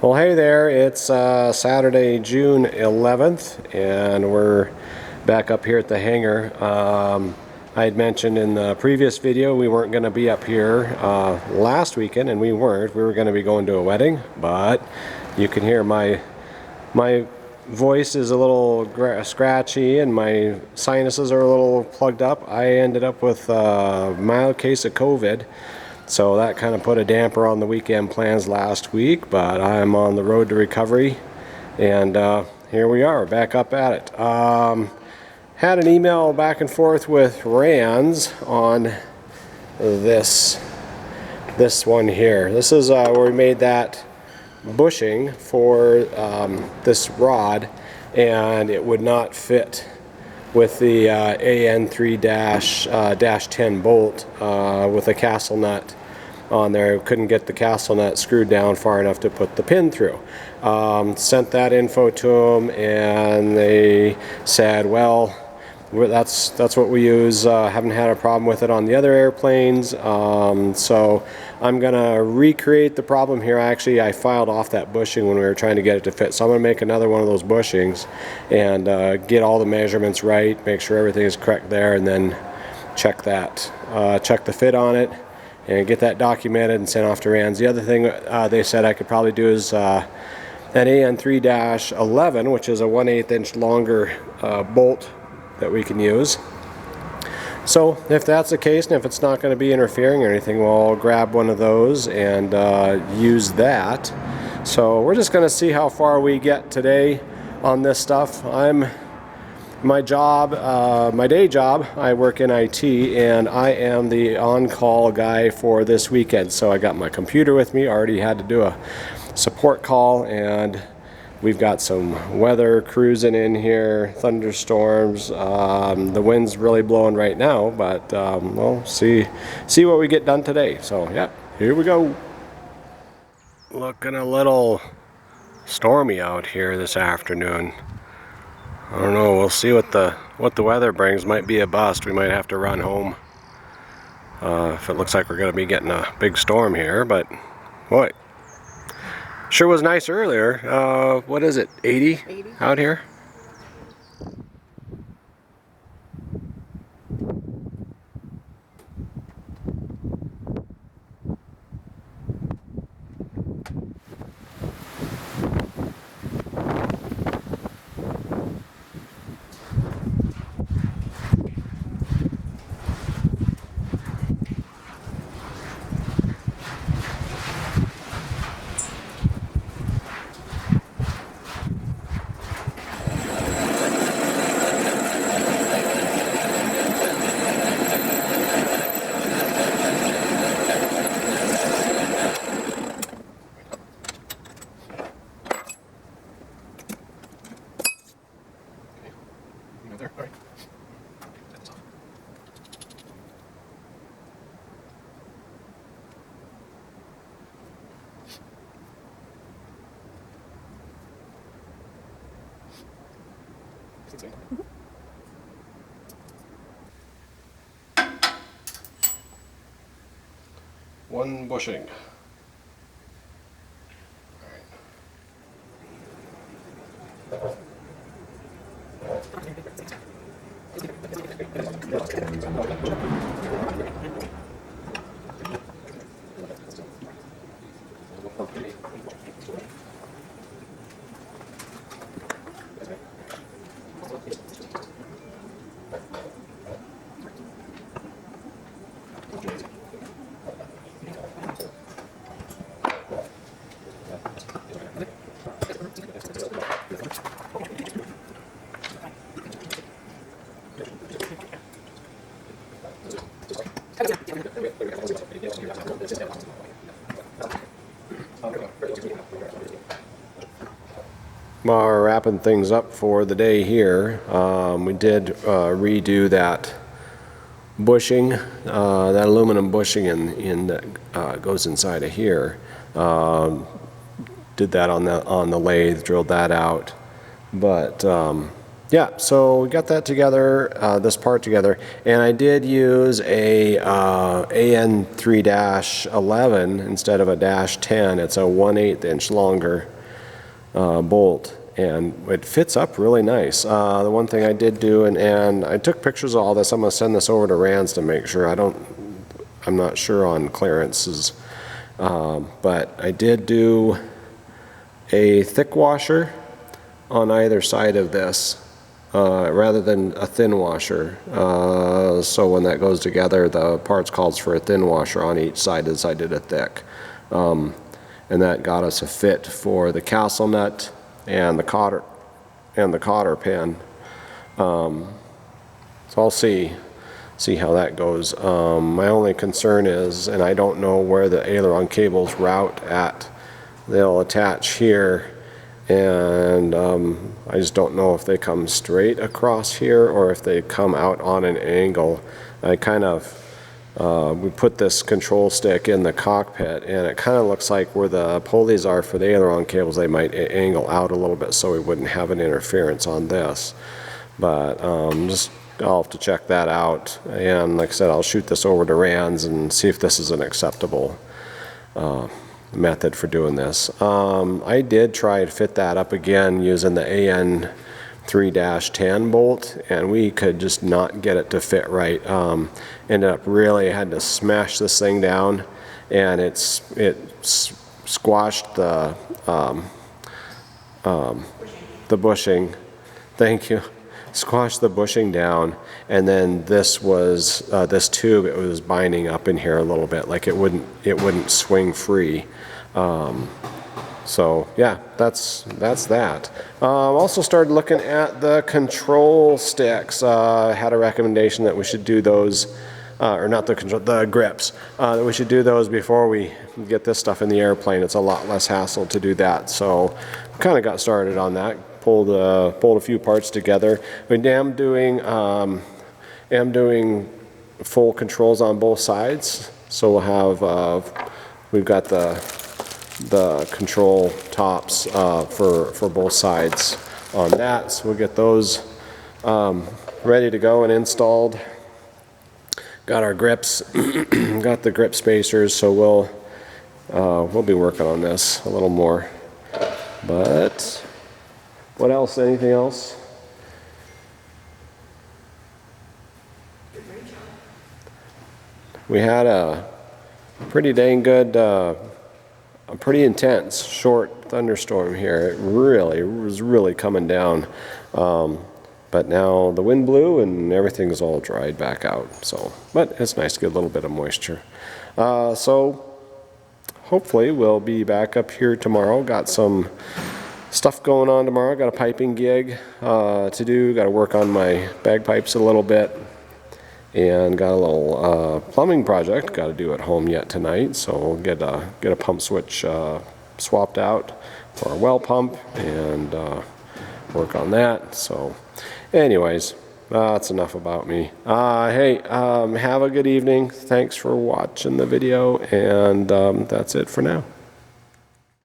Well, hey there, it's Saturday, June 11th, and we're back up here at the hangar. I had mentioned in the previous video we weren't going to be up here last weekend, and we weren't. We were going to be going to a wedding, but you can hear my voice is a little scratchy and my sinuses are a little plugged up. I ended up with a mild case of COVID. So that kind of put a damper on the weekend plans last week, but I'm on the road to recovery, and here we are, back up at it. Had an email back and forth with Rands on this one here. This is where we made that bushing for this rod, and it would not fit with the AN3-10 bolt with a castle nut on there. Couldn't get the castle nut screwed down far enough to put the pin through. Sent that info to them, and they said, well, that's what we use. Haven't had a problem with it on the other airplanes. So I'm gonna recreate the problem here. Actually, I filed off that bushing when we were trying to get it to fit, so I'm gonna make another one of those bushings and get all the measurements right, make sure everything is correct there, and then check the fit on it and get that documented and sent off to Rands. The other thing they said I could probably do is an AN3-11, which is a 1/8 inch longer bolt that we can use. So if that's the case, and if it's not going to be interfering or anything, we'll grab one of those and use that. So we're just going to see how far we get today on this stuff. My day job, I work in IT, and I am the on-call guy for this weekend. So I got my computer with me, already had to do a support call, and we've got some weather cruising in here, thunderstorms. The wind's really blowing right now, but we'll see what we get done today. So yeah, here we go. Looking a little stormy out here this afternoon. I don't know, we'll see what the weather brings. Might be a bust. We might have to run home if it looks like we're going to be getting a big storm here, but boy, sure was nice earlier. What is it, 80 out here? One bushing. We're wrapping things up for the day here. We did redo that bushing, that aluminum bushing that goes inside of here. Did that on the lathe, drilled that out, but yeah, so we got that together, this part together, and I did use a AN3-11 instead of a -10. It's a 1/8 inch longer bolt, and it fits up really nice. The one thing I did do, and I took pictures of all this. I'm going to send this over to Rands to make sure. I'm not sure on clearances, but I did do a thick washer on either side of this rather than a thin washer. So when that goes together, the parts calls for a thin washer on each side as I did a thick. And that got us a fit for the castle nut and the cotter pin. So I'll see how that goes. My only concern is, and I don't know where the aileron cables route at. They'll attach here, and I just don't know if they come straight across here or if they come out on an angle. I kind of we put this control stick in the cockpit, and it kind of looks like where the pulleys are for the aileron cables, they might angle out a little bit so we wouldn't have an interference on this. But I'll have to check that out, and like I said, I'll shoot this over to Rands and see if this is an acceptable method for doing this. I did try to fit that up again using the AN3-10 bolt, and we could just not get it to fit right. Ended up really had to smash this thing down, and it squashed the bushing. Thank you. Squashed the bushing down, and then this was this tube. It was binding up in here a little bit, like it wouldn't swing free. So yeah, that's that. Also started looking at the control sticks. Had a recommendation that we should do those, or not the grips. That we should do those before we get this stuff in the airplane. It's a lot less hassle to do that. So kind of got started on that. Pulled a few parts together. I am doing full controls on both sides. So we'll have we've got the control tops for both sides on that. So we'll get those ready to go and installed. Got our grips, got the grip spacers. So we'll be working on this a little more. But what else? Anything else? We had a pretty dang good, a pretty intense short thunderstorm here. It was really coming down. But now the wind blew and everything's all dried back out. So, but it's nice to get a little bit of moisture. So hopefully we'll be back up here tomorrow. Got some stuff going on tomorrow. Got a piping gig to do. Got to work on my bagpipes a little bit, and got a little plumbing project got to do at home yet tonight. So we'll get a pump switch swapped out for our well pump and work on that. So, anyways, that's enough about me. Hey, have a good evening. Thanks for watching the video, and that's it for now.